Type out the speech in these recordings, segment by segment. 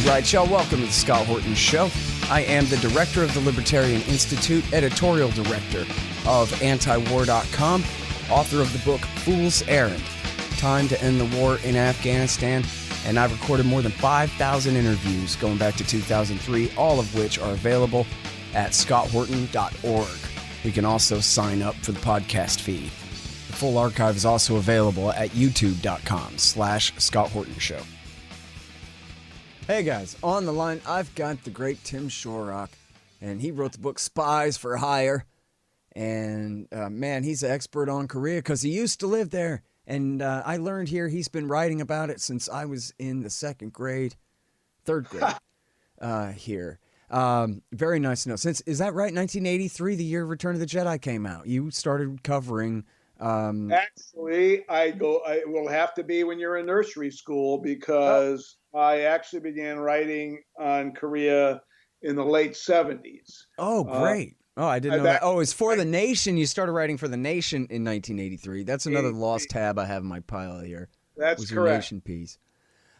right, y'all. Welcome to the Scott Horton Show. I am the director of the Libertarian Institute, editorial director of antiwar.com, author of the book Fool's Errand, Time to End the War in Afghanistan, and I've recorded more than 5,000 interviews going back to 2003, all of which are available at scotthorton.org. You can also sign up for the podcast feed. The full archive is also available at youtube.com/Scott Horton Show. Hey guys, on the line, I've got the great Tim Shorrock, and he wrote the book Spies for Hire. And man, he's an expert on Korea because he used to live there. And I learned here he's been writing about it since I was in the third grade here. Very nice to know. Is that right? 1983, the year Return of the Jedi came out. You started covering. Actually, it will have to be when you're in nursery school because I actually began writing on Korea in the late 70s. Oh, great. I didn't know that. Oh, it's For the Nation. You started writing for The Nation in 1983. That's another lost tab I have in my pile here. That's was correct. Your Nation piece.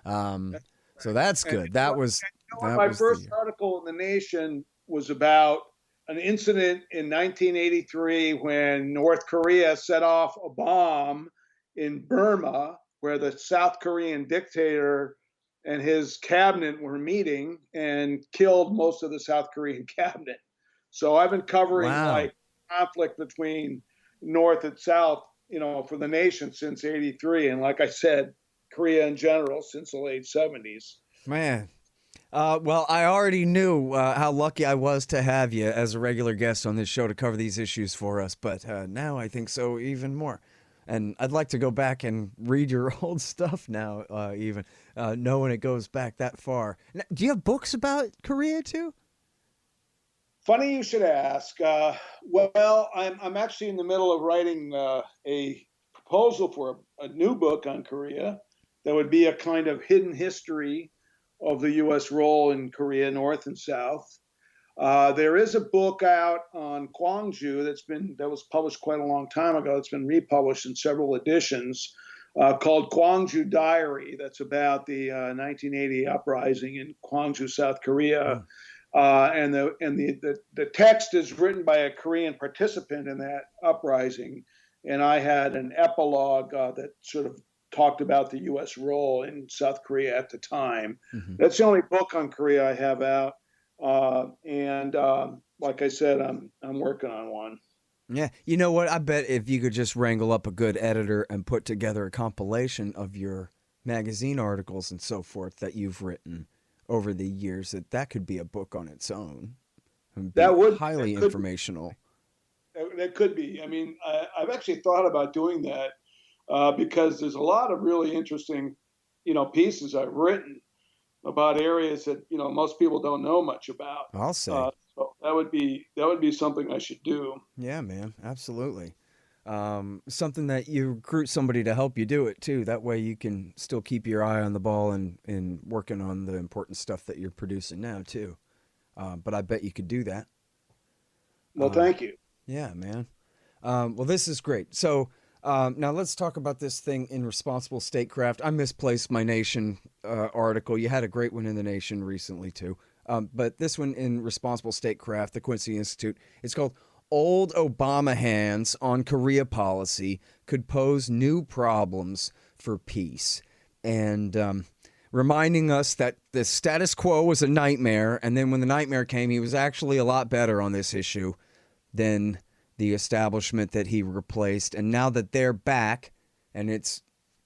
So that's good. My first article in The Nation was about an incident in 1983 when North Korea set off a bomb in Burma where the South Korean dictator and his cabinet were meeting and killed most of the South Korean cabinet. So I've been covering like conflict between North and South, for The Nation since 83. And like I said, Korea in general since the late 70s. Man. Well, I already knew how lucky I was to have you as a regular guest on this show to cover these issues for us, but now I think so even more. And I'd like to go back and read your old stuff now, even knowing it goes back that far. Now, do you have books about Korea too? Funny you should ask. Well, I'm actually in the middle of writing a proposal for a new book on Korea that would be a kind of hidden history of the U.S. role in Korea, North and South. There is a book out on Gwangju that was published quite a long time ago. It's been republished in several editions called Gwangju Diary. That's about the 1980 uprising in Gwangju, South Korea. And the text is written by a Korean participant in that uprising. And I had an epilogue that sort of talked about the U.S. role in South Korea at the time. Mm-hmm. That's the only book on Korea I have out. And like I said, I'm working on one. Yeah. You know what? I bet if you could just wrangle up a good editor and put together a compilation of your magazine articles and so forth that you've written over the years, that could be a book on its own. That would highly informational. That could be. I mean, I've actually thought about doing that because there's a lot of really interesting, pieces I've written about areas that most people don't know much about. I'll say. So that would be something I should do. Yeah, man, absolutely. Something that you recruit somebody to help you do it too. That way you can still keep your eye on the ball and working on the important stuff that you're producing now too. But I bet you could do that. Well, thank you. Yeah, man. Well, this is great. So now let's talk about this thing in responsible statecraft. I misplaced my Nation article. You had a great one in the Nation recently too. But this one in responsible statecraft, the Quincy Institute, it's called Old Obama Hands on Korea Policy Could Pose New Problems for Peace. And reminding us that the status quo was a nightmare. And then when the nightmare came, he was actually a lot better on this issue than the establishment that he replaced. And now that they're back, and it's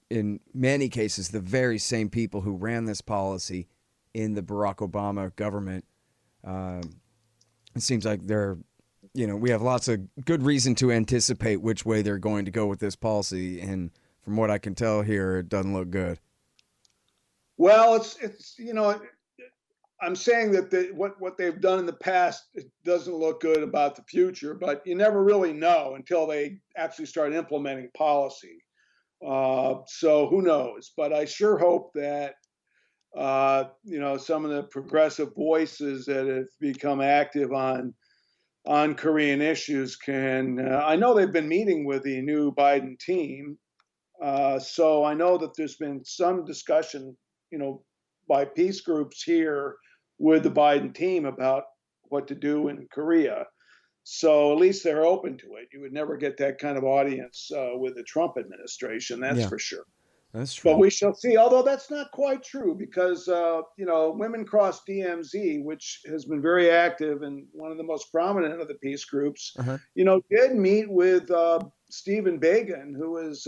in many cases the very same people who ran this policy in the Barack Obama government, it seems like we have lots of good reason to anticipate which way they're going to go with this policy. And from what I can tell here, it doesn't look good. Well, it's I'm saying that what they've done in the past, it doesn't look good about the future, but you never really know until they actually start implementing policy. So who knows? But I sure hope that some of the progressive voices that have become active on Korean issues can. I know they've been meeting with the new Biden team, so I know that there's been some discussion, by peace groups here with the Biden team about what to do in Korea. So at least they're open to it. You would never get that kind of audience with the Trump administration, that's Yeah, for sure. that's But true. we shall see. Although that's not quite true, because Women Cross DMZ, which has been very active and one of the most prominent of the peace groups, Uh-huh. did meet with Stephen Begin, who is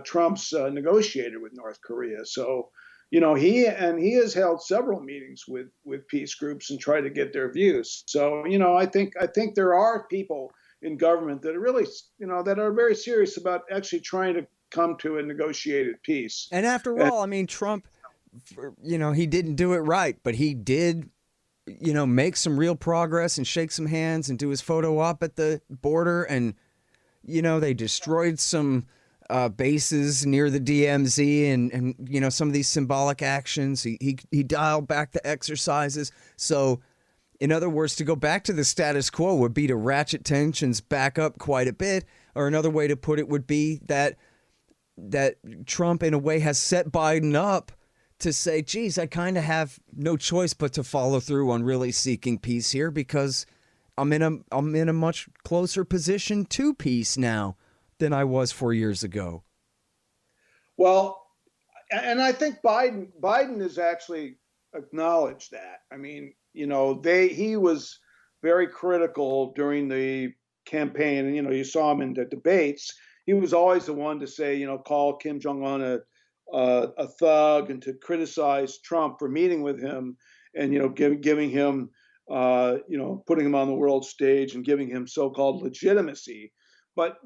Trump's negotiator with North Korea. So, he has held several meetings with peace groups and tried to get their views. So, I think there are people in government that are really, that are very serious about actually trying to come to a negotiated peace. And after And all, I mean, Trump, he didn't do it right, but he did, make some real progress and shake some hands and do his photo op at the border. And, they destroyed some bases near the DMZ and some of these symbolic actions. He dialed back the exercises. So, in other words, to go back to the status quo would be to ratchet tensions back up quite a bit. Or another way to put it would be that Trump, in a way, has set Biden up to say, geez, I kind of have no choice but to follow through on really seeking peace here because I'm in a much closer position to peace now than I was 4 years ago. well, and I think Biden has actually acknowledged that. I mean, he was very critical during the campaign, and you saw him in the debates. He was always the one to say, call Kim Jong Un a thug, and to criticize Trump for meeting with him, and giving him, putting him on the world stage and giving him so-called legitimacy. But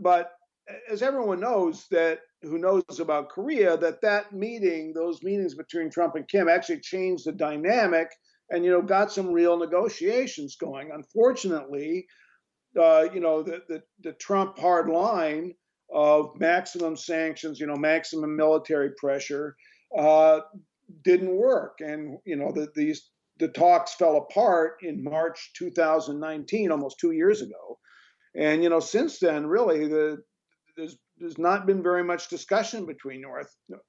as everyone knows, that who knows about Korea, that meeting, those meetings between Trump and Kim actually changed the dynamic, and got some real negotiations going. Unfortunately, the Trump hard line of maximum sanctions, maximum military pressure, didn't work, and the talks fell apart in March 2019, almost 2 years ago. And since then, really, there's not been very much discussion between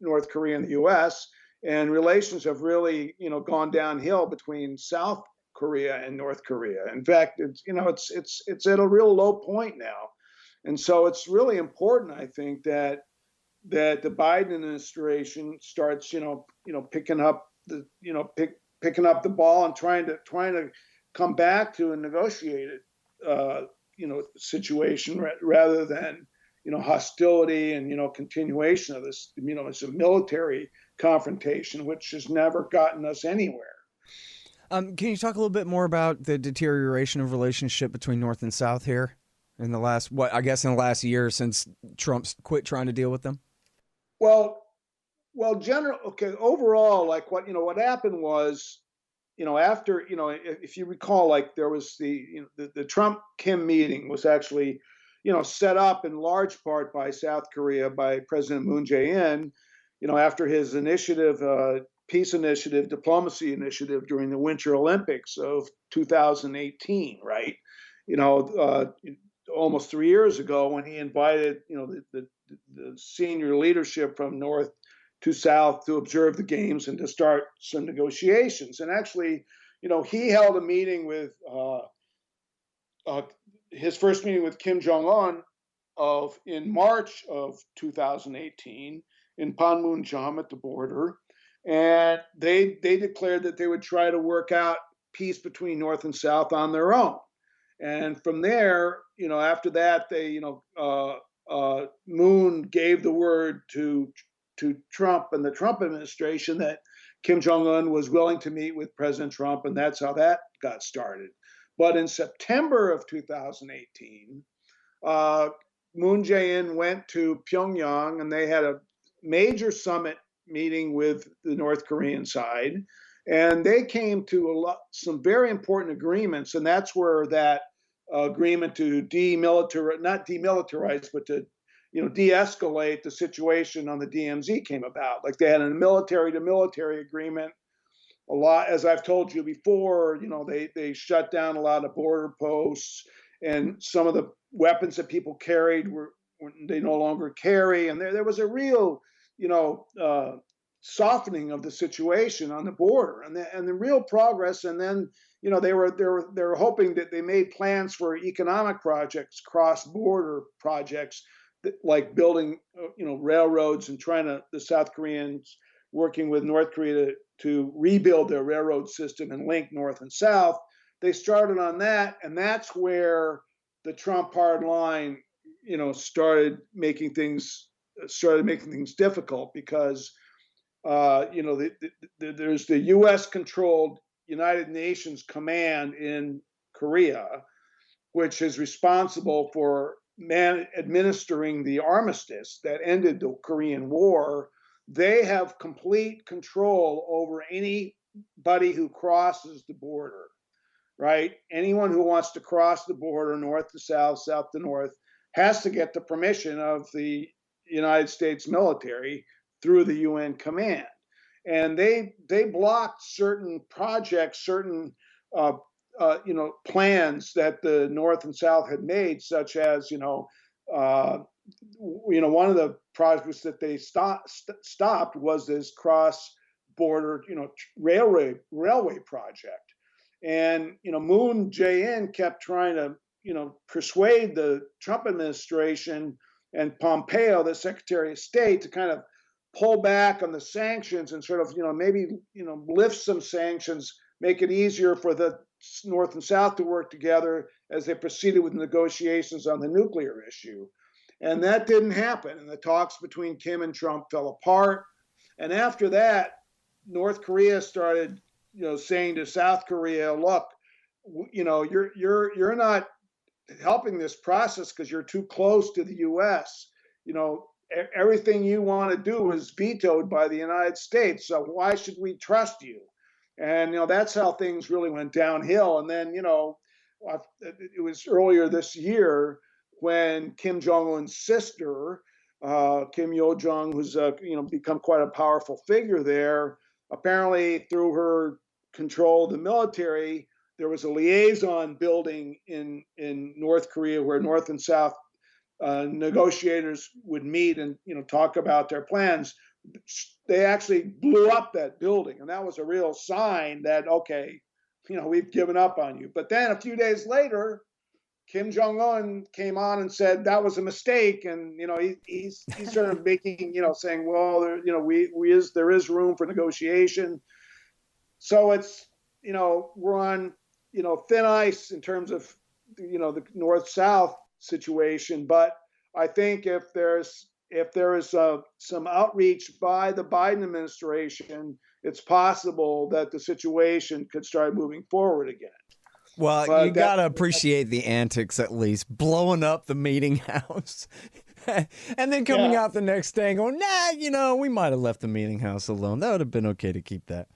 North Korea and the U.S., and relations have really gone downhill between South Korea and North Korea. In fact, it's at a real low point now, and so it's really important, I think, that the Biden administration starts picking up the ball and trying to come back to a negotiated situation rather than hostility and continuation of this it's a military confrontation which has never gotten us anywhere. Can you talk a little bit more about the deterioration of relationship between North and South here in the last in the last year since Trump's quit trying to deal with them? Well, overall, like what happened was, after, if you recall, like there was the Trump Kim meeting was actually, set up in large part by South Korea, by President Moon Jae-in, after his initiative, peace initiative, diplomacy initiative during the Winter Olympics of 2018, right? Almost 3 years ago, when he invited, the senior leadership from North to South to observe the games and to start some negotiations. And actually, he held a meeting with his first meeting with Kim Jong Un in March of 2018 in Panmunjom at the border, and they declared that they would try to work out peace between North and South on their own. And from there, after that, they, Moon gave the word to Trump and the Trump administration that Kim Jong Un was willing to meet with President Trump, and that's how that got started. But in September of 2018, Moon Jae-in went to Pyongyang, and they had a major summit meeting with the North Korean side, and they came to some very important agreements, and that's where that agreement to not demilitarize, but to de-escalate the situation on the DMZ came about. Like they had a military to military agreement. A lot, as I've told you before, they shut down a lot of border posts, and some of the weapons that people carried were they no longer carry, and there was a real softening of the situation on the border and the real progress. And then, they were hoping that they made plans for economic projects, cross border projects, like building, railroads, and the South Koreans working with North Korea to rebuild their railroad system and link North and South. They started on that, and that's where the Trump hard line, started making things difficult, because there's the U.S. controlled United Nations command in Korea, which is responsible for administering the armistice that ended the Korean War. They have complete control over anybody who crosses the border, right? Anyone who wants to cross the border, north to south, south to north, has to get the permission of the United States military through the UN command. And they blocked certain projects, certain plans that the North and South had made, such as one of the projects that they stopped was this cross-border railway project. And Moon Jae-in kept trying to persuade the Trump administration and Pompeo, the Secretary of State, to kind of pull back on the sanctions and sort of maybe lift some sanctions, make it easier for the North and South to work together as they proceeded with negotiations on the nuclear issue. And that didn't happen. And the talks between Kim and Trump fell apart. And after that, North Korea started, saying to South Korea, look, you're not helping this process because you're too close to the U.S. Everything you want to do is vetoed by the United States. So why should we trust you? And that's how things really went downhill. And then it was earlier this year when Kim Jong-un's sister, Kim Yo-jong, who's become quite a powerful figure there, apparently through her control of the military, there was a liaison building in North Korea where North and South negotiators would meet and talk about their plans. They actually blew up that building, and that was a real sign that, okay, we've given up on you. But then a few days later, Kim Jong-un came on and said that was a mistake, and he's sort of making saying, well, there is room for negotiation. So it's we're on thin ice in terms of the North-South situation. But I think if there is some outreach by the Biden administration, it's possible that the situation could start moving forward again. Well, but you got to appreciate the antics, at least, blowing up the meeting house and then coming out the next day and going, nah, we might have left the meeting house alone. That would have been okay to keep that.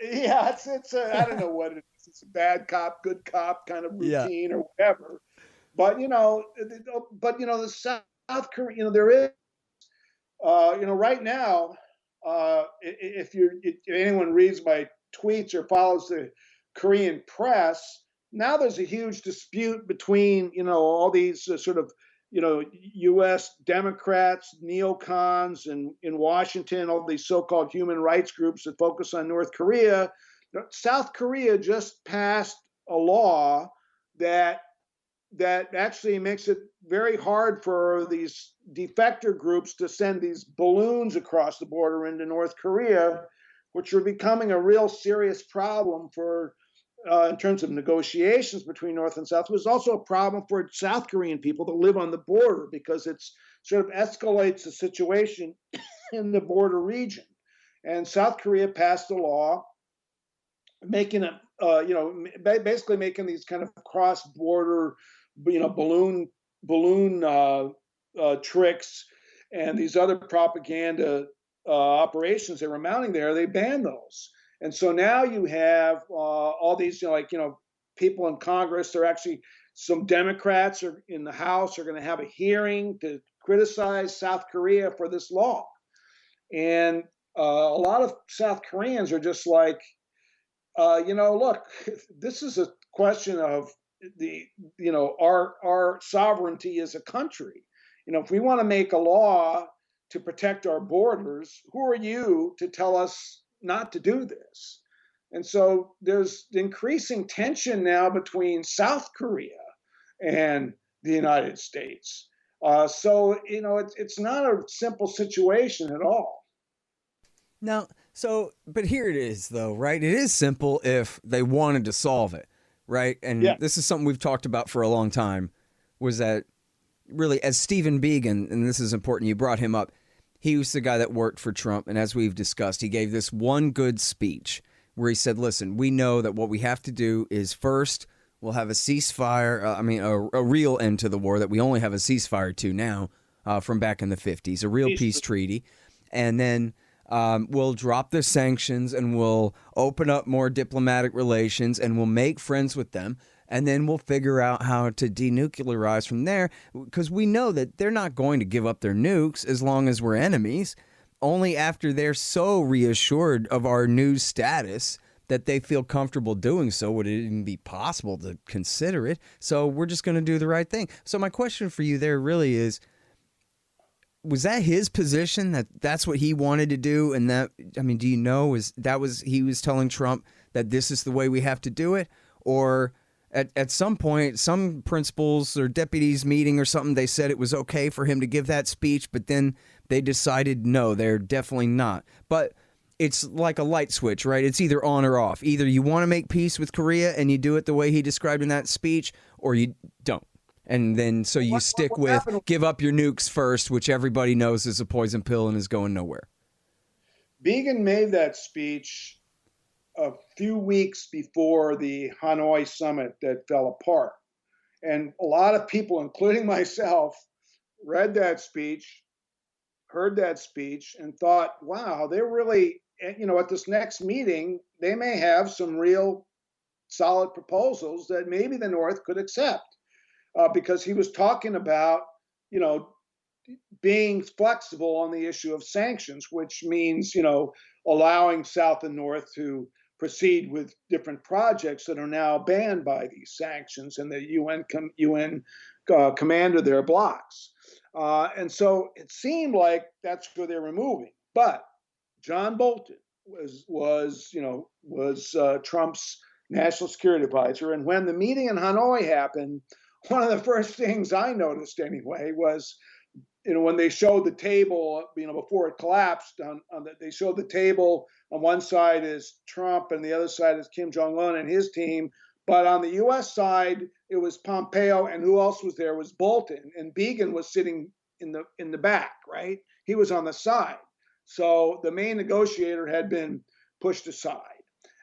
Yeah, it's I don't know what it is. It's a bad cop, good cop kind of routine or whatever. But, the South Korea, there is, right now, if anyone reads my tweets or follows the Korean press, now there's a huge dispute between, all these sort of, U.S. Democrats, neocons in Washington, all these so-called human rights groups that focus on North Korea. South Korea just passed a law that actually makes it very hard for these defector groups to send these balloons across the border into North Korea, which are becoming a real serious problem for in terms of negotiations between North and South. It was also a problem for South Korean people that live on the border, because it's sort of escalates the situation in the border region. And South Korea passed a law making it, basically making these kind of cross-border, balloon tricks and these other propaganda operations they were mounting there. They banned those. And so now you have all these, people in Congress. There are actually some Democrats are in the House are going to have a hearing to criticize South Korea for this law. And a lot of South Koreans are just like, look, this is a question of our sovereignty as a country. If we want to make a law to protect our borders. Who are you to tell us not to do this? And so there's increasing tension now between South Korea and the United States. So, it's not a simple situation at all. Now, so, but here it is, though, right? It is simple if they wanted to solve it, right? Yeah. And this is something we've talked about for a long time, was that really, as Stephen Biegun, and this is important, you brought him up, he was the guy that worked for Trump. And as we've discussed, he gave this one good speech where he said, listen, we know that what we have to do is first, we'll have a ceasefire, a real end to the war that we only have a ceasefire to now from back in the 50s, a real peace treaty. And then we'll drop the sanctions and we'll open up more diplomatic relations and we'll make friends with them. And then we'll figure out how to denuclearize from there, because we know that they're not going to give up their nukes as long as we're enemies. Only after they're so reassured of our new status that they feel comfortable doing so would it even be possible to consider it. So we're just going to do the right thing. So my question for you there really is, was that his position, that that's what he wanted to do? And that, I mean, do you know, he was telling Trump that this is the way we have to do it? Or at some point, some principals or deputies meeting or something, they said it was okay for him to give that speech, but then they decided, no, they're definitely not. But it's like a light switch, right? It's either on or off. Either you want to make peace with Korea and you do it the way he described in that speech, or you don't. And then so you stick with give up your nukes first, which everybody knows is a poison pill and is going nowhere. Biegun made that speech a few weeks before the Hanoi summit that fell apart. And a lot of people, including myself, read that speech, heard that speech, and thought, wow, they're really, at this next meeting, they may have some real solid proposals that maybe the North could accept. Because he was talking about, being flexible on the issue of sanctions, which means, allowing South and North to proceed with different projects that are now banned by these sanctions, and the UN commander their blocks. And so it seemed like that's where they were moving. But John Bolton was Trump's national security advisor, and when the meeting in Hanoi happened, one of the first things I noticed anyway was, when they showed the table, before it collapsed, they showed the table. On one side is Trump, and the other side is Kim Jong-un and his team. But on the U.S. side, it was Pompeo, and who else was there? Was Bolton, and Biegun was sitting in the back, right? He was on the side. So the main negotiator had been pushed aside,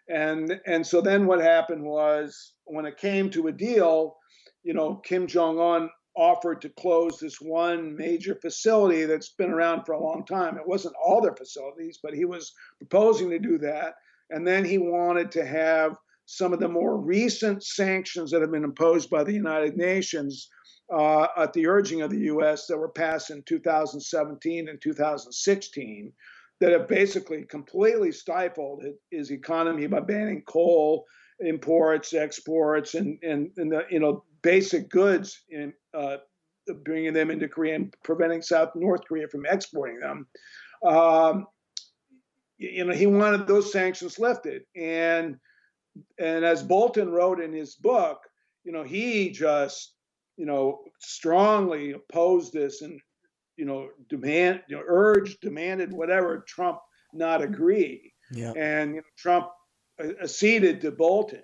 and so then what happened was, when it came to a deal, Kim Jong-un offered to close this one major facility that's been around for a long time. It wasn't all their facilities, but he was proposing to do that. And then he wanted to have some of the more recent sanctions that have been imposed by the United Nations at the urging of the U.S. that were passed in 2017 and 2016 that have basically completely stifled his economy by banning coal imports, exports, and the basic goods, in bringing them into Korea and preventing North Korea from exporting them. He wanted those sanctions lifted, and as Bolton wrote in his book, he just strongly opposed this and demanded whatever Trump not agree. Yeah. And Trump acceded to Bolton.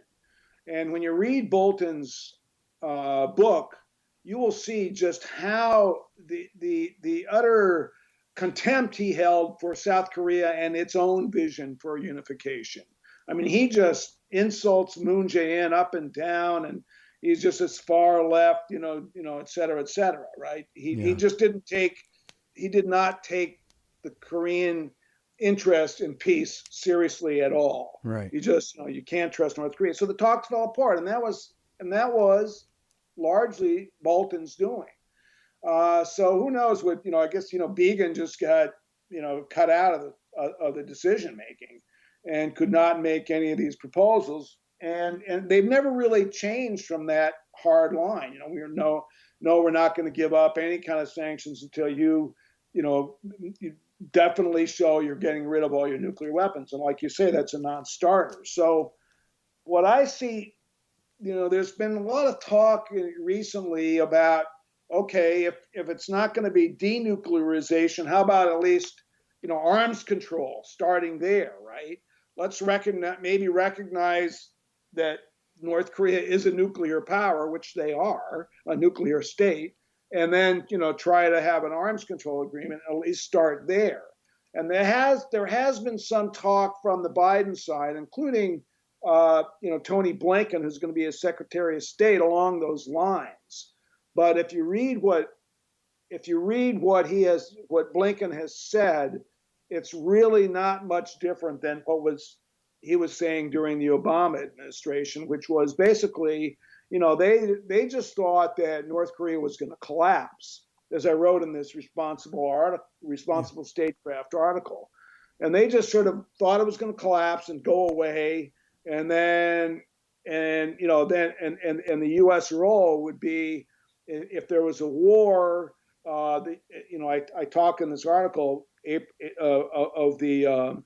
And when you read Bolton's book, you will see just how the utter contempt he held for South Korea and its own vision for unification. I mean, he just insults Moon Jae-in up and down, and he's just as far left, et cetera, right? He just did not take the Korean interest in peace seriously at all. Right. You just, you can't trust North Korea. So the talks fell apart, and that was largely Bolton's doing. So who knows what, I guess, Biegun just got, cut out of the decision making and could not make any of these proposals. And they've never really changed from that hard line. We're not going to give up any kind of sanctions until you you definitely show you're getting rid of all your nuclear weapons. And like you say, that's a non-starter. So what I see, there's been a lot of talk recently about, okay, if it's not going to be denuclearization, how about at least, arms control starting there, right? Let's recognize that North Korea is a nuclear power, which they are, a nuclear state, and then, try to have an arms control agreement, at least start there. And there has been some talk from the Biden side, including Tony Blinken, who's going to be a Secretary of State, along those lines. But if you read what Blinken has said, it's really not much different than he was saying during the Obama administration, which was basically, they just thought that North Korea was going to collapse, as I wrote in this responsible statecraft article, and they just sort of thought it was going to collapse and go away. And then the U.S. role would be, if there was a war. I talk in this article of the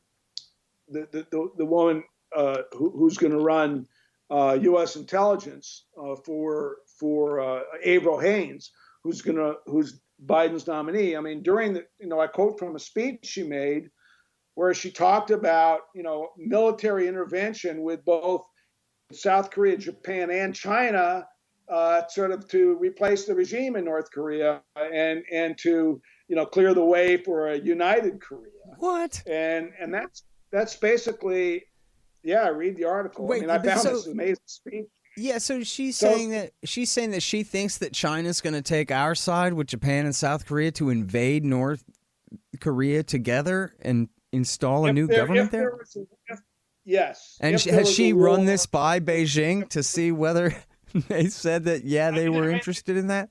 woman who's going to run U.S. intelligence for Avril Haines, who's Biden's nominee. I mean, I quote from a speech she made, where she talked about, military intervention with both South Korea, Japan, and China, sort of to replace the regime in North Korea and to, clear the way for a united Korea. What? And that's basically, read the article. Wait, I found this amazing speech. Yeah, so she's saying that she thinks that China's going to take our side with Japan and South Korea to invade North Korea together and install a new government there? Yes. And has she run this by Beijing to see whether they said that, they were interested in that?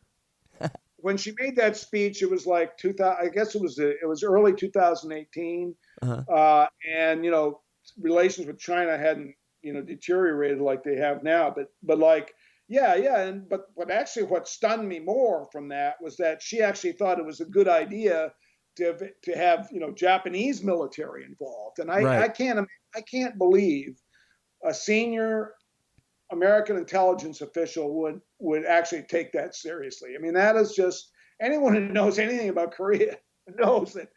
When she made that speech, it was like 2000. I guess it was early 2018, and relations with China hadn't deteriorated like they have now. But actually, what stunned me more from that was that she actually thought it was a good idea to have Japanese military involved, and I can't believe a senior American intelligence official would actually take that seriously. I mean, that is just, anyone who knows anything about Korea knows that,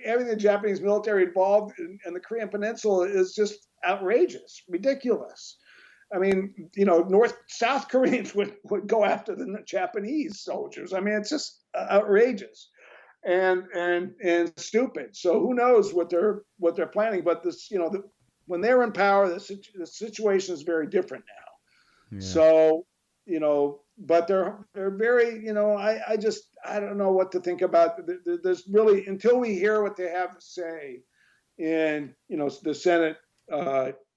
having the Japanese military involved in the Korean Peninsula is just outrageous, ridiculous. I mean, South Koreans would go after the Japanese soldiers. I mean, it's just outrageous and stupid. So who knows what they're planning? But this, when they're in power, the situation is very different now. Yeah. So, but they're very, I don't know what to think about. There's really, until we hear what they have to say in, the Senate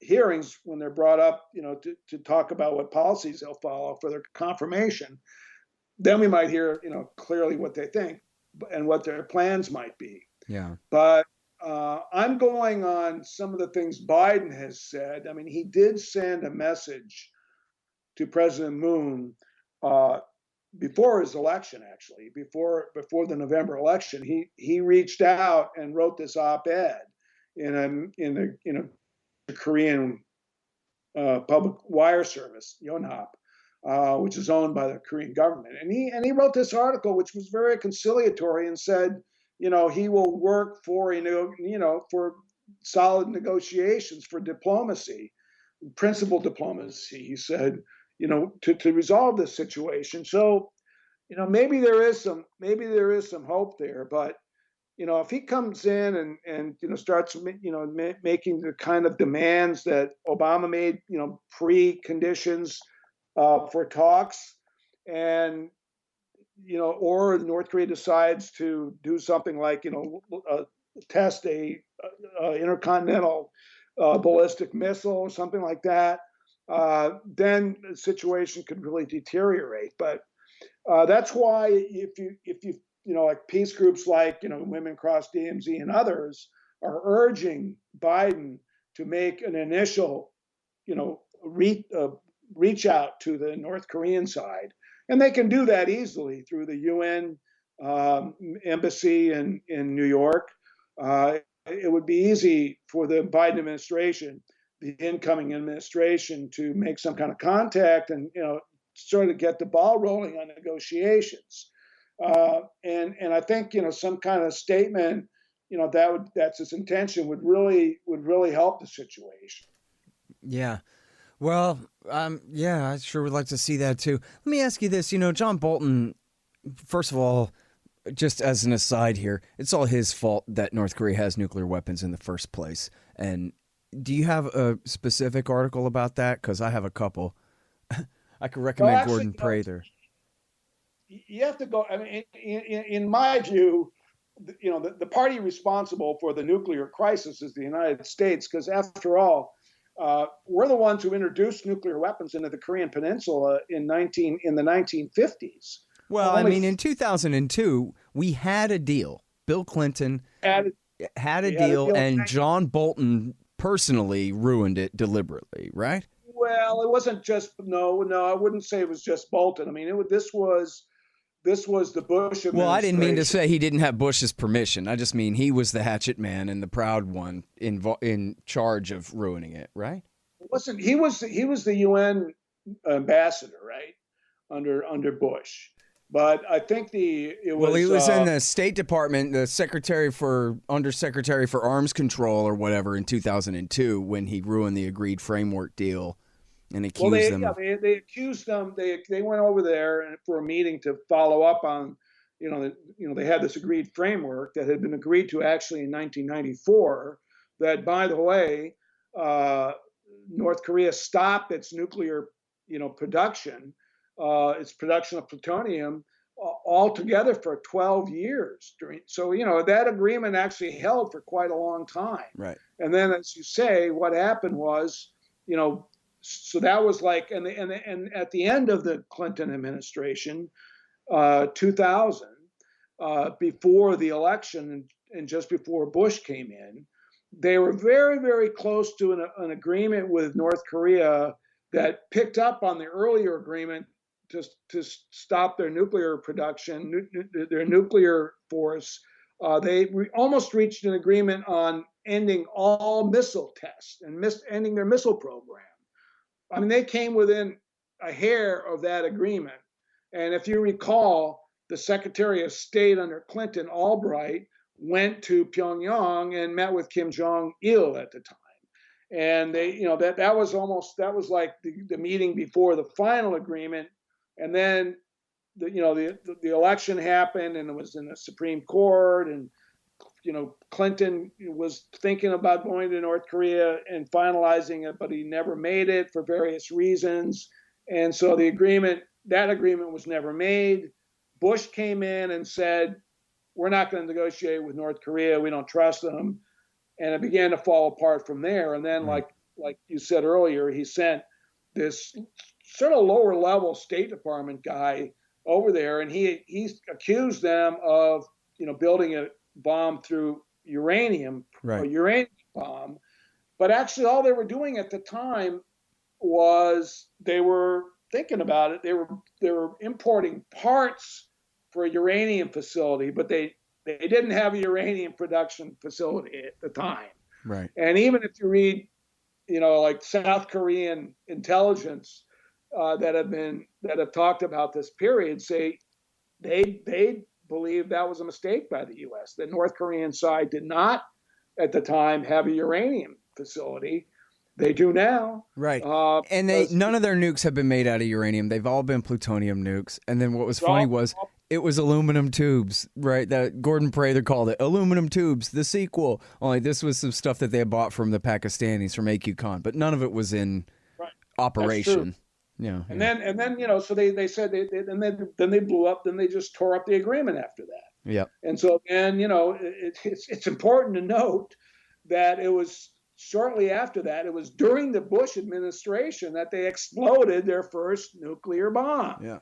hearings when they're brought up, to talk about what policies they'll follow for their confirmation, then we might hear, clearly what they think and what their plans might be. Yeah. But I'm going on some of the things Biden has said. I mean, he did send a message to President Moon before his election, actually, before the November election. He reached out and wrote this op-ed in a Korean public wire service, Yonhap, which is owned by the Korean government. And he wrote this article, which was very conciliatory, and said, he will work for, for solid negotiations, for diplomacy, principal diplomacy, he said, to resolve this situation. So, maybe there is some hope there, but, if he comes in and starts, making the kind of demands that Obama made, preconditions for talks, and, or North Korea decides to do something like, test a intercontinental ballistic missile or something like that, then the situation could really deteriorate. But that's why if you like peace groups like Women Cross DMZ and others are urging Biden to make an initial reach out to the North Korean side, and they can do that easily through the UN embassy in New York. It would be easy for the Biden administration, the incoming administration, to make some kind of contact and sort of get the ball rolling on negotiations. And I think some kind of statement that's its intention would really help the situation. Yeah. Well, yeah, I sure would like to see that too. Let me ask you this. John Bolton, first of all, just as an aside here, it's all his fault that North Korea has nuclear weapons in the first place. And do you have a specific article about that? Because I have a couple. I could recommend Well, actually, Gordon Prather. You have to go. I mean, in my view, the party responsible for the nuclear crisis is the United States, because after all, we're the ones who introduced nuclear weapons into the Korean Peninsula in the 1950s. Well, I mean, in 2002, we had a deal. Bill Clinton had a deal, and John Bolton personally ruined it deliberately, right? Well, it wasn't just no. I wouldn't say it was just Bolton. I mean, this was the Bush administration. Well, I didn't mean to say he didn't have Bush's permission. I just mean he was the hatchet man and the proud one in charge of ruining it, right? Wasn't he was the UN ambassador, right, under Bush? But I think he was in the State Department, the Undersecretary for Arms Control or whatever in 2002 when he ruined the agreed framework deal and accused them. Yeah, they accused them. They went over there for a meeting to follow up on, they had this agreed framework that had been agreed to actually in 1994. That, by the way, North Korea stopped its nuclear, production. Its production of plutonium altogether for 12 years. So that agreement actually held for quite a long time. Right. And then, as you say, what happened was, so that was like, and at the end of the Clinton administration, 2000, before the election and just before Bush came in, they were very, very close to an agreement with North Korea that picked up on the earlier agreement to stop their nuclear production, their nuclear force. They almost reached an agreement on ending all missile tests and ending their missile program. I mean, they came within a hair of that agreement. And if you recall, the Secretary of State under Clinton, Albright, went to Pyongyang and met with Kim Jong-il at the time. And they, that was like the meeting before the final agreement. And then, the election happened, and it was in the Supreme Court, and Clinton was thinking about going to North Korea and finalizing it, but he never made it for various reasons. And so that agreement was never made. Bush came in and said, "We're not going to negotiate with North Korea. We don't trust them." And it began to fall apart from there. And then, like you said earlier, he sent this sort of lower level State Department guy over there, and he accused them of building a bomb through uranium, right. A uranium bomb. But actually, all they were doing at the time was they were thinking about it. They were importing parts for a uranium facility, but they didn't have a uranium production facility at the time. Right. And even if you read, like South Korean intelligence that have talked about this period, say they believe that was a mistake by the U.S. The North Korean side did not, at the time, have a uranium facility. They do now. Right. And none of their nukes have been made out of uranium. They've all been plutonium nukes. And then what was funny was it was aluminum tubes, right? That Gordon Prather called it aluminum tubes, the sequel. Only this was some stuff that they had bought from the Pakistanis from AQ Khan, but none of it was in operation. Yeah. And then so they said then they blew up. Then they just tore up the agreement after that. Yeah. And so it's important to note that it was shortly after that. It was during the Bush administration that they exploded their first nuclear bomb. Yeah.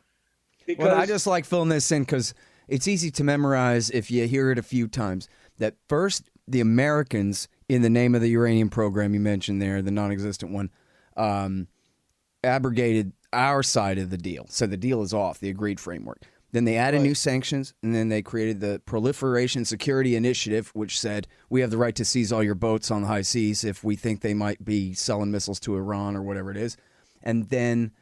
Well, I just like filling this in because it's easy to memorize if you hear it a few times. That first, the Americans, in the name of the uranium program you mentioned there, the non-existent one, abrogated our side of the deal. So the deal is off, the agreed framework. Then they added Right. new sanctions, and then they created the Proliferation Security Initiative, which said we have the right to seize all your boats on the high seas if we think they might be selling missiles to Iran or whatever it is. And then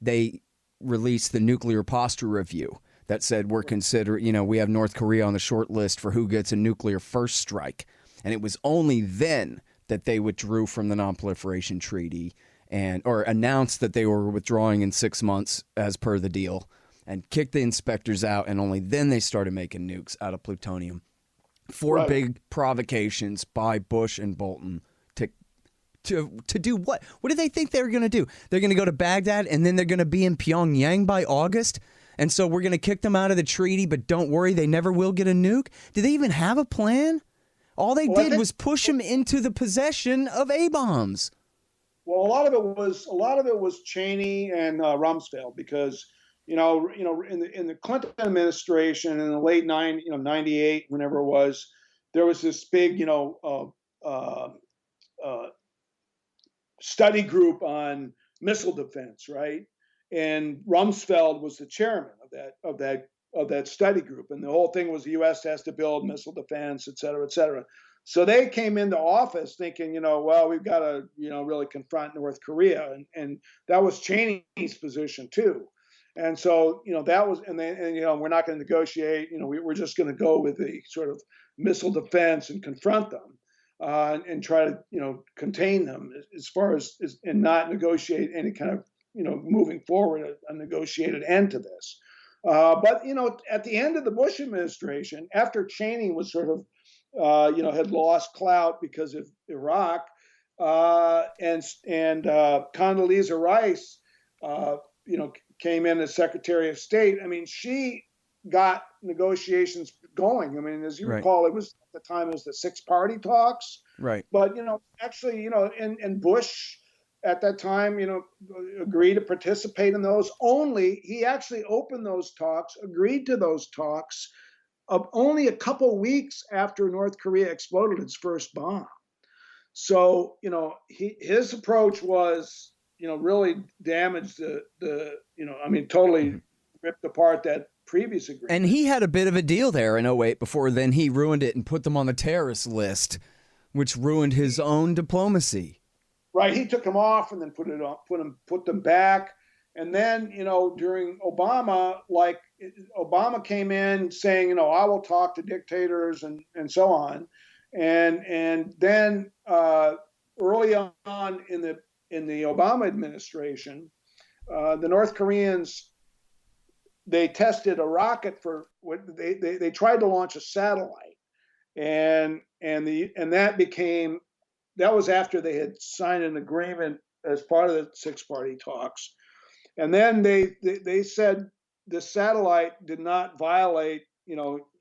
they released the Nuclear Posture Review that said we're considering, we have North Korea on the short list for who gets a nuclear first strike. And it was only then that they withdrew from the Non-Proliferation Treaty or announced that they were withdrawing in 6 months as per the deal, and kicked the inspectors out, and only then they started making nukes out of plutonium. Four Right. big provocations by Bush and Bolton to do what? What did they think they were going to do? They're going to go to Baghdad, and then they're going to be in Pyongyang by August, and so we're going to kick them out of the treaty, but don't worry, they never will get a nuke? Did they even have a plan? All they did was push them into the possession of A-bombs. Well, a lot of it was Cheney and Rumsfeld, because in the Clinton administration in the late 98, whenever it was, there was this big study group on missile defense, right? And Rumsfeld was the chairman of that study group, and the whole thing was the U.S. has to build missile defense, et cetera, et cetera. So they came into office thinking, well, we've got to, really confront North Korea, and that was Cheney's position too. And so, that was, and we're not going to negotiate. We're just going to go with the sort of missile defense and confront them, and try to, contain them as far as and not negotiate any kind of, moving forward a negotiated end to this. But at the end of the Bush administration, after Cheney was sort of had lost clout because of Iraq, and Condoleezza Rice, came in as Secretary of State. I mean, she got negotiations going. I mean, as you recall, it was at the time it was the six-party talks. Right. But actually, and Bush at that time, agreed to participate in those. Only he actually opened those talks, agreed to those talks, of only a couple weeks after North Korea exploded its first bomb. So, his approach was, really damaged totally ripped apart that previous agreement. And he had a bit of a deal there in 2008 before then he ruined it and put them on the terrorist list, which ruined his own diplomacy. Right. He took them off and then put them back. And then, during Obama, Obama came in saying, I will talk to dictators and so on. And then early on in the Obama administration, the North Koreans, they tested a rocket for what they tried to launch a satellite, and that was after they had signed an agreement as part of the six-party talks. And then they said the satellite did not violate,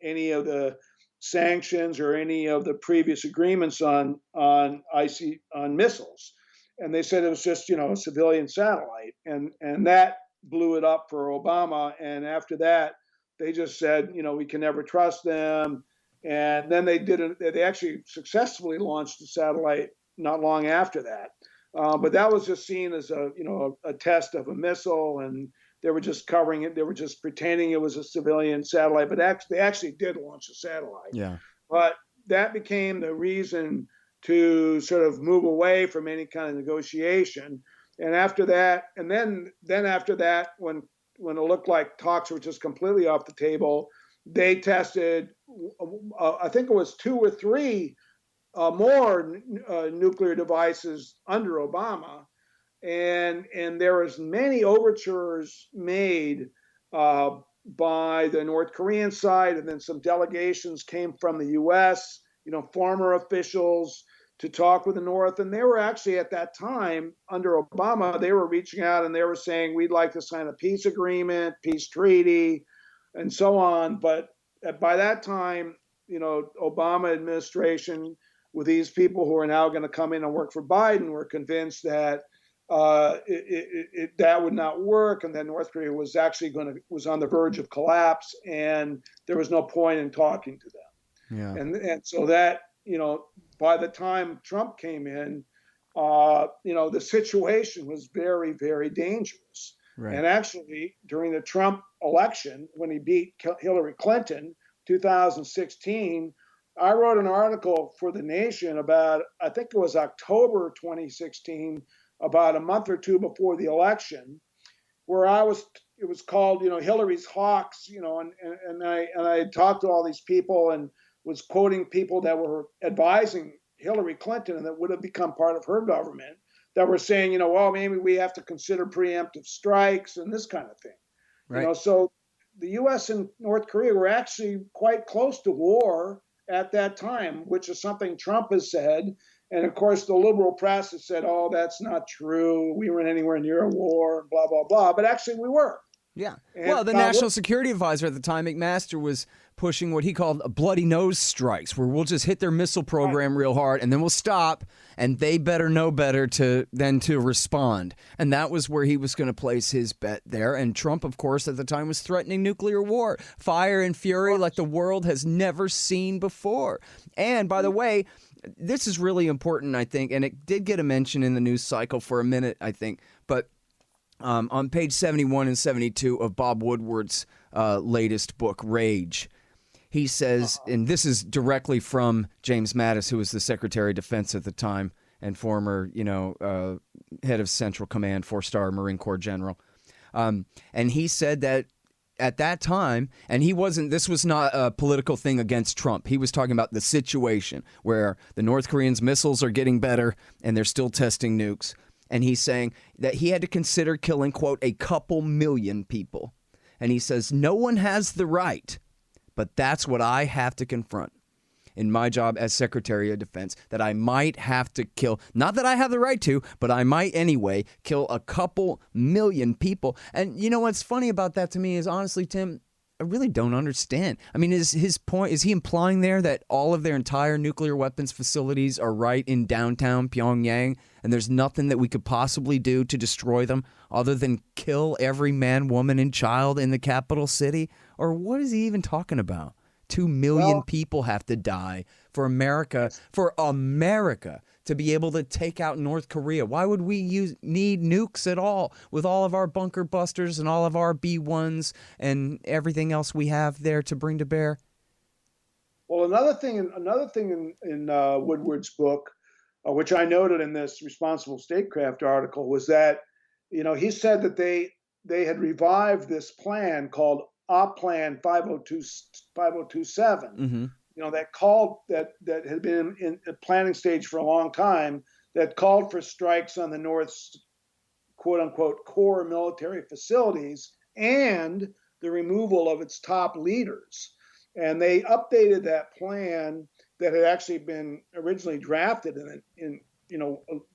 any of the sanctions or any of the previous agreements on missiles. And they said it was just, a civilian satellite. And that blew it up for Obama. And after that, they just said, we can never trust them. And then they actually successfully launched the satellite not long after that. But that was just seen as a test of a missile, and they were just covering it. They were just pretending it was a civilian satellite, but they actually did launch a satellite. Yeah. But that became the reason to sort of move away from any kind of negotiation. And after that, and then after that, when it looked like talks were just completely off the table, they tested, I think it was 2 or 3 more nuclear devices under Obama, and there was many overtures made by the North Korean side, and then some delegations came from the U.S., former officials, to talk with the North. And they were actually, at that time under Obama, they were reaching out and they were saying, we'd like to sign a peace agreement, peace treaty, and so on. But by that time, Obama administration, with these people who are now going to come in and work for Biden, were convinced that that would not work, and that North Korea was actually was on the verge of collapse, and there was no point in talking to them. Yeah. And so that, by the time Trump came in, the situation was very, very dangerous. Right. And actually, during the Trump election, when he beat Hillary Clinton, 2016, I wrote an article for The Nation about, I think it was October 2016, about a month or two before the election, where it was called, Hillary's Hawks, and I talked to all these people and was quoting people that were advising Hillary Clinton and that would have become part of her government that were saying, well, maybe we have to consider preemptive strikes and this kind of thing. Right. So the U.S. and North Korea were actually quite close to war at that time, which is something Trump has said. And of course, the liberal press has said, oh, that's not true. We weren't anywhere near a war, blah, blah, blah. But actually, we were. Yeah. And Well, the National Security Advisor at the time, McMaster, was pushing what he called bloody nose strikes, where we'll just hit their missile program real hard and then we'll stop, and they better know better to respond. And that was where he was going to place his bet there. And Trump, of course, at the time was threatening nuclear war, fire and fury like the world has never seen before. And by the way, this is really important, I think, and it did get a mention in the news cycle for a minute, I think, but on page 71 and 72 of Bob Woodward's latest book, Rage, he says, and this is directly from James Mattis, who was the Secretary of Defense at the time and former, head of Central Command, 4-star Marine Corps general. And he said that at that time, and this was not a political thing against Trump. He was talking about the situation where the North Koreans' missiles are getting better and they're still testing nukes. And he's saying that he had to consider killing, quote, a couple million people. And he says, no one has the right, but that's what I have to confront in my job as Secretary of Defense, that I might have to kill, not that I have the right to, but I might anyway, kill a couple million people. And you know what's funny about that to me is, honestly, Tim, I really don't understand. I mean, is he implying there that all of their entire nuclear weapons facilities are right in downtown Pyongyang and there's nothing that we could possibly do to destroy them other than kill every man, woman, and child in the capital city? Or what is he even talking about? 2 million people have to die for America to be able to take out North Korea. Why would we need nukes at all with all of our bunker busters and all of our B-1s and everything else we have there to bring to bear? Well, another thing in Woodward's book, which I noted in this Responsible Statecraft article, was that, he said that they had revived this plan called Op Plan 5027, Mm-hmm. that had been in a planning stage for a long time, that called for strikes on the North's quote unquote core military facilities and the removal of its top leaders. And they updated that plan that had actually been originally drafted in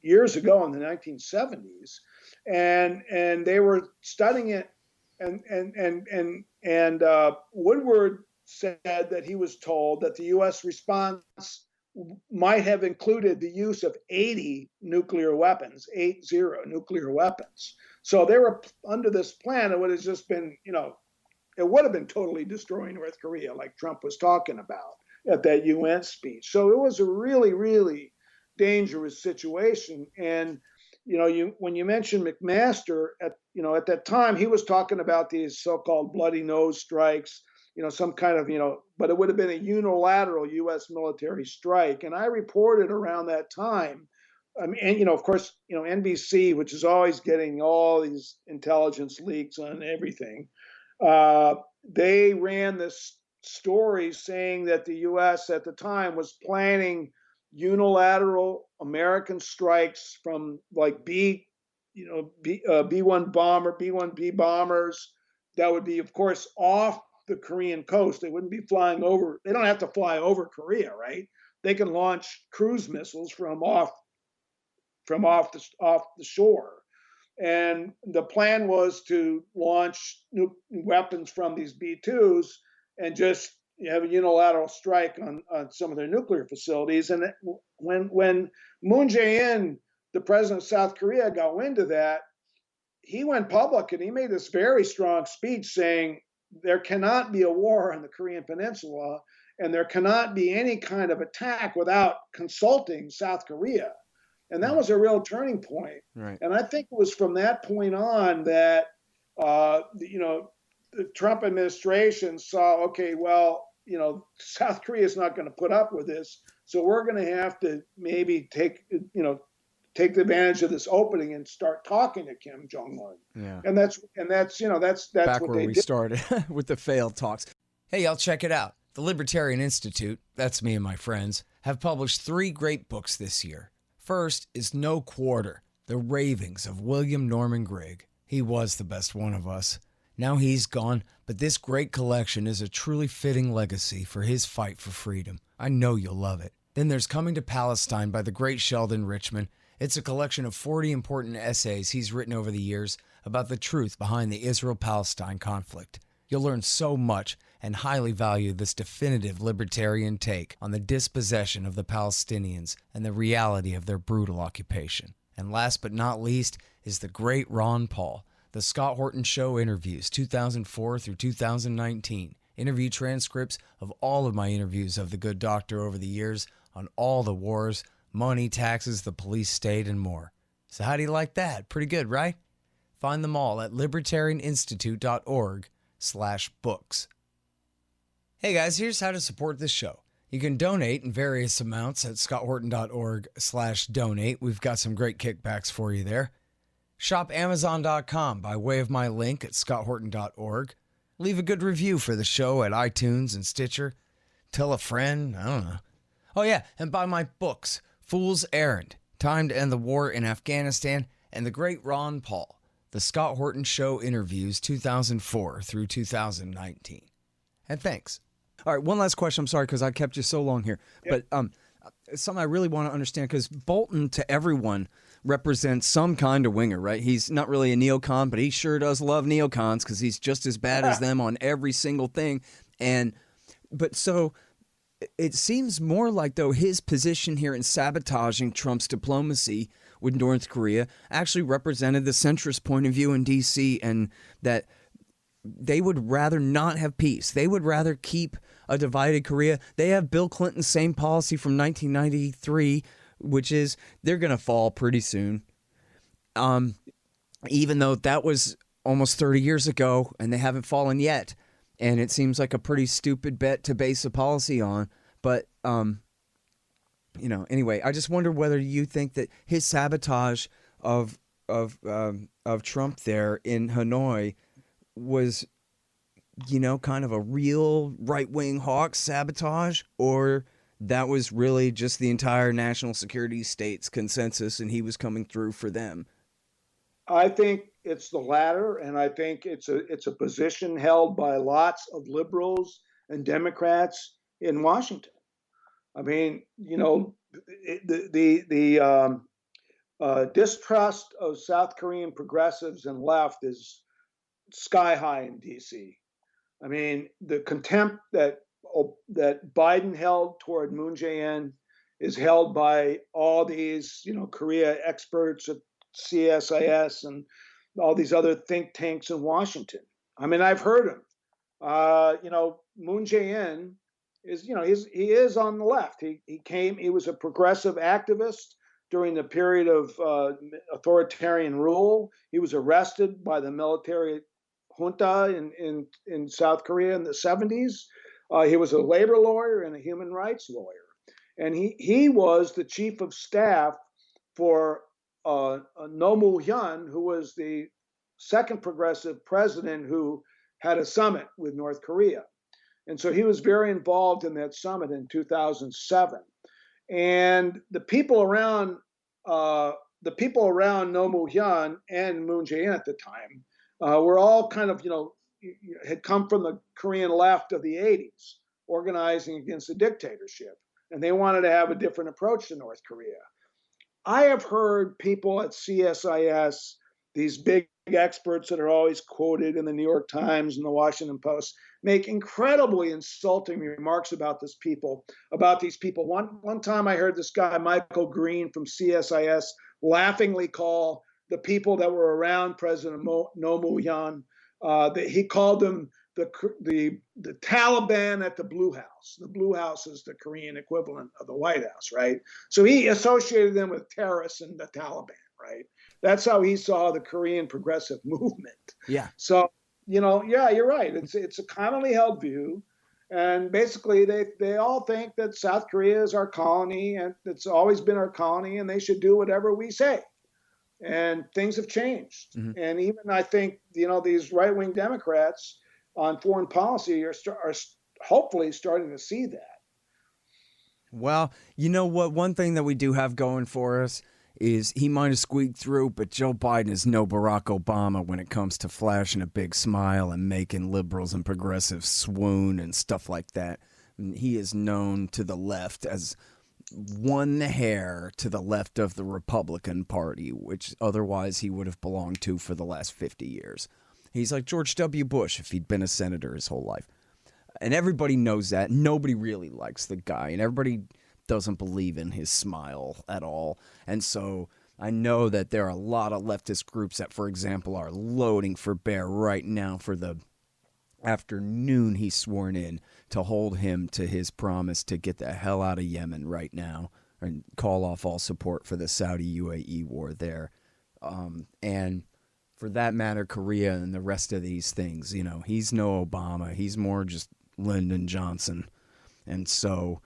years ago in the 1970s, and they were studying it. And Woodward said that he was told that the U.S. response might have included the use of 80 nuclear weapons, 80 nuclear weapons. So they were under this plan. It would have just been, it would have been totally destroying North Korea, like Trump was talking about at that UN speech. So it was a really, really dangerous situation. And when you mentioned McMaster, at that time, he was talking about these so-called bloody nose strikes, some kind of, but it would have been a unilateral U.S. military strike. And I reported around that time, and of course, NBC, which is always getting all these intelligence leaks on everything, they ran this story saying that the U.S. at the time was planning unilateral American strikes from like B-1 bomber, B-1B bombers that would be, of course, off the Korean coast. They wouldn't be flying over. They don't have to fly over Korea, right? They can launch cruise missiles from off the shore. And the plan was to launch new weapons from these B-2s and just have a unilateral strike on some of their nuclear facilities. And when Moon Jae-in, the president of South Korea, got wind of that, he went public and he made this very strong speech saying there cannot be a war on the Korean Peninsula and there cannot be any kind of attack without consulting South Korea. And that was a real turning point. Right. And I think it was from that point on that The Trump administration saw, okay, well, South Korea is not going to put up with this, so we're going to have to maybe take advantage of this opening and start talking to Kim Jong Un. Yeah. And that's Back what where they we did. started with the failed talks. Hey, y'all, check it out. The Libertarian Institute, that's me and my friends, have published 3 great books this year. First is No Quarter, The Ravings of William Norman Grigg. He was the best one of us. Now he's gone, but this great collection is a truly fitting legacy for his fight for freedom. I know you'll love it. Then there's Coming to Palestine by the great Sheldon Richman. It's a collection of 40 important essays he's written over the years about the truth behind the Israel-Palestine conflict. You'll learn so much and highly value this definitive libertarian take on the dispossession of the Palestinians and the reality of their brutal occupation. And last but not least is the great Ron Paul, The Scott Horton Show Interviews, 2004 through 2019. Interview transcripts of all of my interviews of the good doctor over the years on all the wars, money, taxes, the police state, and more. So how do you like that? Pretty good, right? Find them all at libertarianinstitute.org/books. Hey guys, here's how to support this show. You can donate in various amounts at scotthorton.org/donate. We've got some great kickbacks for you there. Shop Amazon.com by way of my link at scotthorton.org. Leave a good review for the show at iTunes and Stitcher. Tell a friend, I don't know. Oh yeah, and buy my books, Fool's Errand, Time to End the War in Afghanistan, and The Great Ron Paul, The Scott Horton Show Interviews 2004 through 2019. And thanks. All right, one last question. I'm sorry because I kept you so long here. Yep. But something I really want to understand, because Bolton to everyone represents some kind of winger, right? He's not really a neocon, but he sure does love neocons because he's just as bad as them on every single thing. But so it seems more like, though, his position here in sabotaging Trump's diplomacy with North Korea actually represented the centrist point of view in D.C., and that they would rather not have peace. They would rather keep a divided Korea. They have Bill Clinton's same policy from 1993, which is they're going to fall pretty soon. Even though that was almost 30 years ago and they haven't fallen yet. And it seems like a pretty stupid bet to base a policy on. But, anyway, I just wonder whether you think that his sabotage of Trump there in Hanoi was, kind of a real right-wing hawk sabotage, or that was really just the entire national security state's consensus and he was coming through for them. I think it's the latter, and I think it's a position held by lots of liberals and Democrats in Washington. I mean, the distrust of South Korean progressives and left is sky high in D.C. I mean, the contempt that Biden held toward Moon Jae-in is held by all these, Korea experts at CSIS and all these other think tanks in Washington. I mean, I've heard him. Moon Jae-in is, he is on the left. He was a progressive activist during the period of authoritarian rule. He was arrested by the military junta in South Korea in the 70s. He was a labor lawyer and a human rights lawyer. And he was the chief of staff for Roh Moo-hyun, who was the second progressive president who had a summit with North Korea. And so he was very involved in that summit in 2007. And the people around Roh Moo-hyun and Moon Jae-in at the time were all kind of, had come from the Korean left of the 80s, organizing against the dictatorship. And they wanted to have a different approach to North Korea. I have heard people at CSIS, these big experts that are always quoted in the New York Times and the Washington Post, make incredibly insulting remarks about these people. One time I heard this guy, Michael Green from CSIS, laughingly call the people that were around President Roh Moo-hyun, he called them the Taliban at the Blue House. The Blue House is the Korean equivalent of the White House, right? So he associated them with terrorists and the Taliban, right? That's how he saw the Korean progressive movement. Yeah. So, yeah, you're right. It's a commonly held view. And basically, they all think that South Korea is our colony and it's always been our colony and they should do whatever we say. And things have changed. Mm-hmm. And even I think, these right wing Democrats on foreign policy are hopefully starting to see that. Well, you know what? One thing that we do have going for us is he might have squeaked through, but Joe Biden is no Barack Obama when it comes to flashing a big smile and making liberals and progressives swoon and stuff like that. And he is known to the left as one hair to the left of the Republican Party, which otherwise he would have belonged to for the last 50 years. He's like George W. Bush if he'd been a senator his whole life. And everybody knows that. Nobody really likes the guy, and everybody doesn't believe in his smile at all. And so I know that there are a lot of leftist groups that, for example, are loading for bear right now for the afternoon he's sworn in to hold him to his promise to get the hell out of Yemen right now and call off all support for the Saudi-UAE war there. And for that matter, Korea and the rest of these things, he's no Obama. He's more just Lyndon Johnson. And so,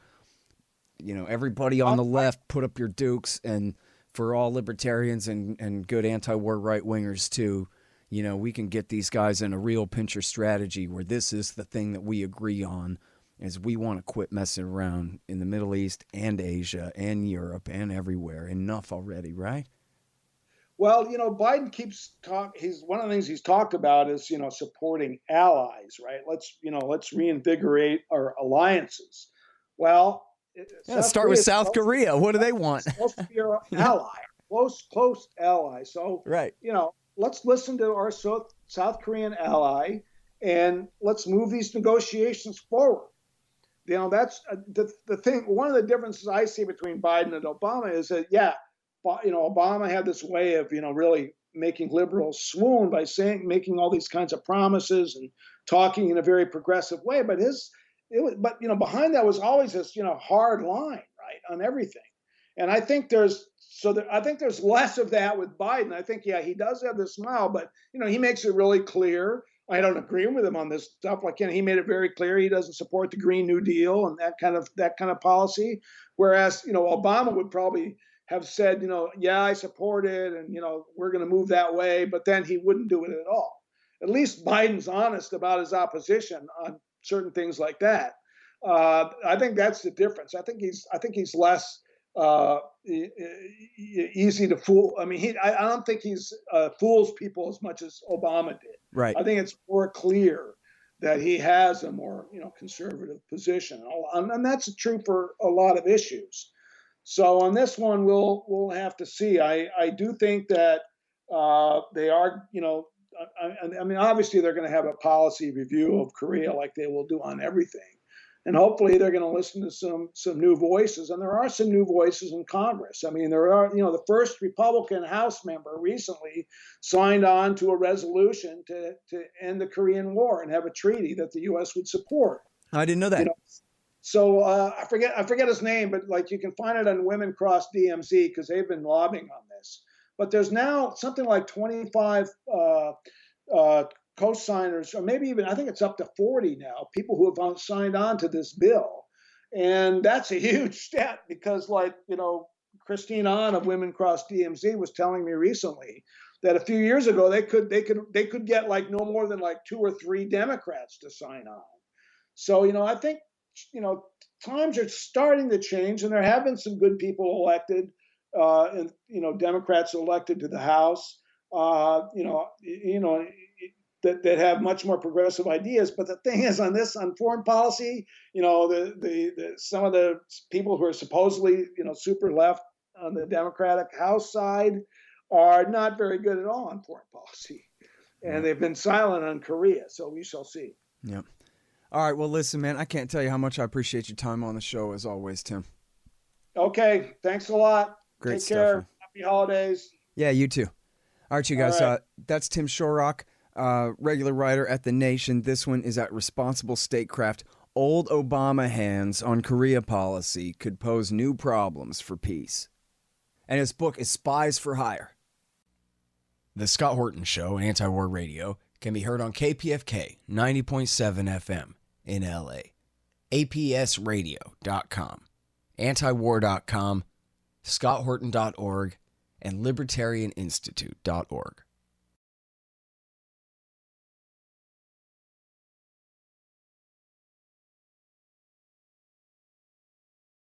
everybody on the left, put up your dukes. And for all libertarians and good anti-war right-wingers too, we can get these guys in a real pincher strategy where this is the thing that we agree on, is we want to quit messing around in the Middle East and Asia and Europe and everywhere. Enough already, right? Well, Biden keeps one of the things he's talked about is, supporting allies, right? Let's reinvigorate our alliances. Well, Yeah, start with South Korea. What do they want? It's supposed to be our ally, close ally. So, right. Let's listen to our South Korean ally and let's move these negotiations forward. That's the thing. One of the differences I see between Biden and Obama is that, Obama had this way of, really making liberals swoon by making all these kinds of promises and talking in a very progressive way. But behind that was always this, hard line, right, on everything. And I think there's less of that with Biden. I think, he does have this smile, but, he makes it really clear. I don't agree with him on this stuff. He made it very clear he doesn't support the Green New Deal and that kind of policy. Whereas, Obama would probably have said, I support it and, we're going to move that way, but then he wouldn't do it at all. At least Biden's honest about his opposition on certain things like that. I think that's the difference. I think he's less easy to fool. I mean, I don't think he's fools people as much as Obama did. Right. I think it's more clear that he has a more conservative position, and that's true for a lot of issues. So on this one, we'll have to see. I do think that they are, I mean, obviously they're going to have a policy review of Korea like they will do on everything. And hopefully they're going to listen to some new voices. And there are some new voices in Congress. I mean, there are, the first Republican House member recently signed on to a resolution to end the Korean War and have a treaty that the U.S. would support. I didn't know that. So I forget his name, but you can find it on Women Cross DMZ because they've been lobbying on this. But there's now something like 25 co-signers, or maybe even, I think it's up to 40 now, people who have signed on to this bill. And that's a huge step because Christine Ahn of Women Cross DMZ was telling me recently that a few years ago, they could get no more than 2 or 3 Democrats to sign on. So, I think, times are starting to change and there have been some good people elected and, Democrats elected to the House, that have much more progressive ideas. But the thing is on foreign policy, some of the people who are supposedly, super left on the Democratic House side are not very good at all on foreign policy. And they've been silent on Korea. So we shall see. Yep. All right. Well, listen, man, I can't tell you how much I appreciate your time on the show as always, Tim. Okay. Thanks a lot. Great Take stuff. care. Man. Happy holidays. Yeah, you too. All right, you guys. All right. That's Tim Shorrock, regular writer at The Nation. This one is at Responsible Statecraft. Old Obama hands on Korea policy could pose new problems for peace. And his book is Spies for Hire. The Scott Horton Show, Anti-War Radio, can be heard on KPFK 90.7 FM in LA, APSradio.com, antiwar.com, scotthorton.org, and libertarianinstitute.org.